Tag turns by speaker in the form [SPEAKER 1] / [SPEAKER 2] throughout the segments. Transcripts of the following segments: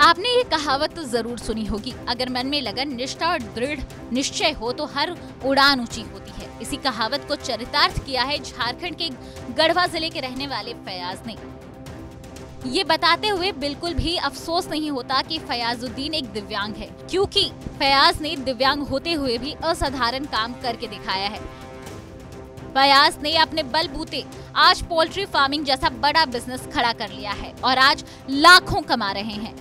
[SPEAKER 1] आपने ये कहावत तो जरूर सुनी होगी, अगर मन में लगन, निष्ठा और दृढ़ निश्चय हो तो हर उड़ान ऊंची होती है। इसी कहावत को चरितार्थ किया है झारखंड के गढ़वा जिले के रहने वाले फयाज ने। ये बताते हुए बिल्कुल भी अफसोस नहीं होता कि फयाजुद्दीन एक दिव्यांग है, क्योंकि फयाज ने दिव्यांग होते हुए भी असाधारण काम करके दिखाया है। फयाज ने अपने बलबूते आज पोल्ट्री फार्मिंग जैसा बड़ा बिजनेस खड़ा कर लिया है और आज लाखों कमा रहे हैं।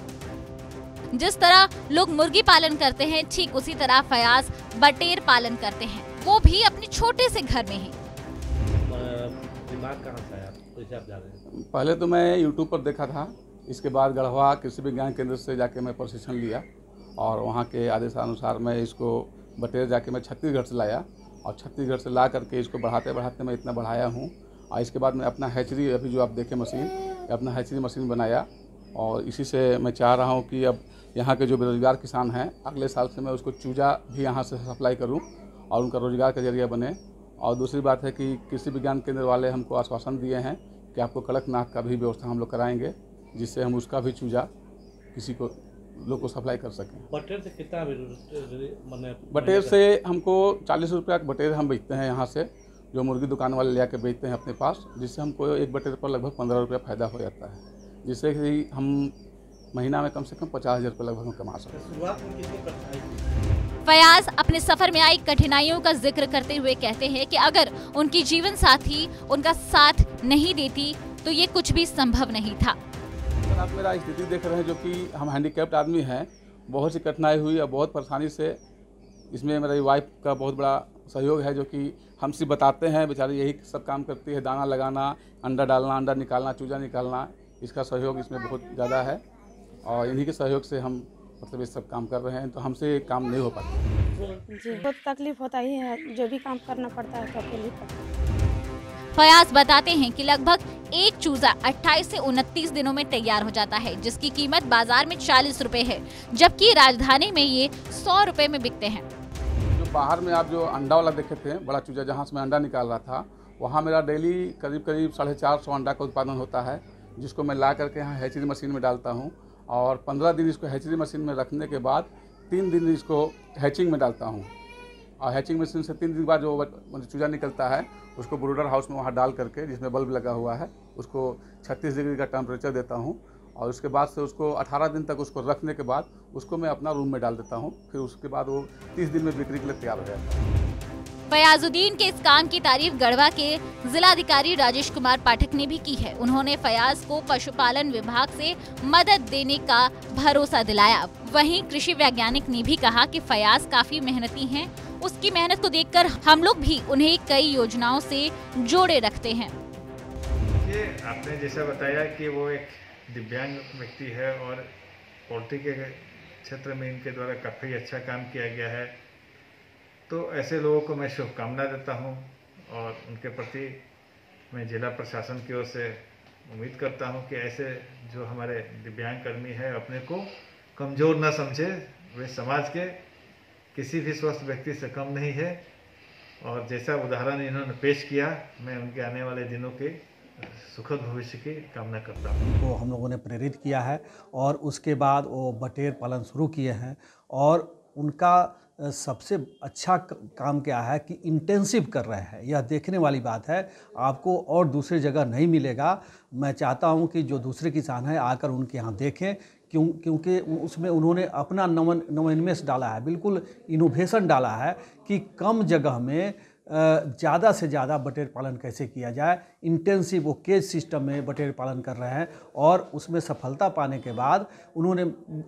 [SPEAKER 1] जिस तरह लोग मुर्गी पालन करते हैं, ठीक उसी तरह फयाज बटेर पालन करते हैं, वो भी अपने छोटे से घर में है।
[SPEAKER 2] दिमाग कहाँ से आया? कैसे आप जा रहे हैं?
[SPEAKER 3] पहले तो मैं यूट्यूब पर देखा था, इसके बाद गढ़वा कृषि विज्ञान केंद्र से जाके मैं प्रशिक्षण लिया और वहाँ के आदेशानुसार मैं इसको बटेर जाके मैं छत्तीसगढ़ से लाया और छत्तीसगढ़ से ला करके इसको बढ़ाते बढ़ाते मैं इतना बढ़ाया हूँ। और इसके बाद मैं अपना हैचरी, अभी जो आप देखें मशीन, अपना हैचरी मशीन बनाया और इसी से मैं चाह रहा हूँ कि अब यहाँ के जो बेरोजगार किसान हैं, अगले साल से मैं उसको चूजा भी यहाँ से सप्लाई करूँ और उनका रोजगार का जरिया बने। और दूसरी बात है कि कृषि विज्ञान केंद्र वाले हमको आश्वासन दिए हैं कि आपको कड़कनाथ का भी व्यवस्था हम लोग कराएंगे, जिससे हम उसका भी चूजा किसी को लोग को सप्लाई कर सकें।
[SPEAKER 2] बटेर से कितना
[SPEAKER 3] बटेर से हमको 40 रुपया का बटेर हम बेचते हैं यहाँ से, जो मुर्गी दुकान वाले ले आके बेचते हैं अपने पास, जिससे हमको एक बटेर पर लगभग 15 रुपया फ़ायदा हो जाता है, जिससे कि हम महीना में कम से कम 50,000 रुपये लगभग हम कमा सकते हैं।
[SPEAKER 2] शुरुआत में कितनी कठिनाई?
[SPEAKER 1] फयाज अपने सफर में आई कठिनाइयों का जिक्र करते हुए कहते हैं कि अगर उनकी जीवन साथी उनका साथ नहीं देती तो ये कुछ भी संभव नहीं था।
[SPEAKER 3] आप मेरा स्थिति देख रहे हैं, जो कि हम हैंडीकैप्ड आदमी हैं, बहुत सी कठिनाई हुई और बहुत परेशानी से। इसमें मेरी वाइफ का बहुत बड़ा सहयोग है, जो कि हम सिर्फ बताते हैं, बेचारी यही सब काम करती है, दाना लगाना, अंडा डालना, अंडा निकालना, चूजा निकालना, इसका सहयोग इसमें बहुत ज़्यादा है और इन्हीं के सहयोग से हम मतलब ये सब काम कर रहे हैं, तो हमसे काम नहीं हो पाता।
[SPEAKER 4] जी बहुत तकलीफ होता ही है, जो भी काम करना पड़ता है तो अकेले करते हैं।
[SPEAKER 1] फयाज बताते हैं कि लगभग एक चूजा 28 से 29 दिनों में तैयार हो जाता है, जिसकी कीमत बाजार में 40 रुपए है, जबकि राजधानी में ये 100 रुपए में बिकते हैं।
[SPEAKER 3] जो बाहर में आप जो अंडा वाला देखे थे, बड़ा चूजा जहाँ से मैं अंडा निकाल रहा था, वहाँ मेरा डेली करीब 450 अंडा का उत्पादन होता है, जिसको मैं ला करके यहाँ हैचरी मशीन में डालता हूँ और 15 दिन इसको हैचरी मशीन में रखने के बाद 3 दिन इसको हैचिंग में डालता हूँ और हैचिंग मशीन से 3 दिन बाद जो चूजा निकलता है उसको ब्रूडर हाउस में वहाँ डाल करके, जिसमें बल्ब लगा हुआ है, उसको 36 डिग्री का टेम्परेचर देता हूँ और उसके बाद से उसको 18 दिन तक उसको रखने के बाद उसको मैं अपना रूम में डाल देता हूँ। फिर उसके बाद वो 30 दिन में बिक्री के लिए तैयार हो जाता है।
[SPEAKER 1] फयाजुद्दीन के इस काम की तारीफ गढ़वा के जिलाधिकारी राजेश कुमार पाठक ने भी की है। उन्होंने फयाज को पशुपालन विभाग से मदद देने का भरोसा दिलाया। वहीं कृषि वैज्ञानिक ने भी कहा कि फयाज काफी मेहनती हैं। उसकी मेहनत को देखकर हम लोग भी उन्हें कई योजनाओं से जोड़े रखते हैं।
[SPEAKER 5] ये आपने जैसा बताया कि वो एक दिव्यांग व्यक्ति है और पोल्ट्री के क्षेत्र में इनके द्वारा काफ़ी अच्छा काम किया गया है, तो ऐसे लोगों को मैं शुभकामना देता हूं और उनके प्रति मैं जिला प्रशासन की ओर से उम्मीद करता हूं कि ऐसे जो हमारे दिव्यांग कर्मी है अपने को कमज़ोर न समझे। वे समाज के किसी भी स्वस्थ व्यक्ति से कम नहीं है और जैसा उदाहरण इन्होंने पेश किया, मैं उनके आने वाले दिनों के सुखद भविष्य की कामना करता हूँ।
[SPEAKER 6] उनको हम लोगों ने प्रेरित किया है और उसके बाद वो बटेर पालन शुरू किए हैं और उनका सबसे अच्छा काम क्या है कि इंटेंसिव कर रहे हैं। यह देखने वाली बात है, आपको और दूसरी जगह नहीं मिलेगा। मैं चाहता हूं कि जो दूसरे किसान हैं आकर उनके यहाँ देखें, क्योंकि उसमें उन्होंने अपना नवोन्मेष डाला है, बिल्कुल इनोवेशन डाला है कि कम जगह में ज़्यादा से ज़्यादा बटेर पालन कैसे किया जाए। इंटेंसिव वो केज सिस्टम में बटेर पालन कर रहे हैं और उसमें सफलता पाने के बाद उन्होंने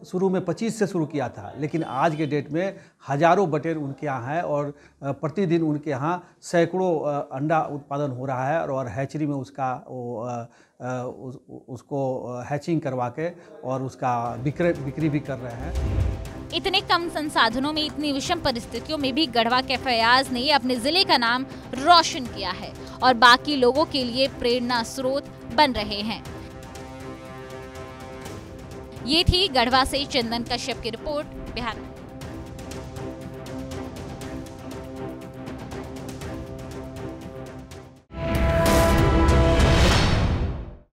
[SPEAKER 6] शुरू में 25 से शुरू किया था, लेकिन आज के डेट में हज़ारों बटेर उनके यहाँ है और प्रतिदिन उनके यहाँ सैकड़ों अंडा उत्पादन हो रहा है और हैचरी में उसका उसको हैचिंग करवा के और उसका बिक्री भी कर रहे हैं।
[SPEAKER 1] इतने कम संसाधनों में इतनी विषम परिस्थितियों में भी गढ़वा के फयाज ने अपने जिले का नाम रोशन किया है और बाकी लोगों के लिए प्रेरणा स्रोत बन रहे हैं। ये थी गढ़वा से चंदन कश्यप की रिपोर्ट। बिहार।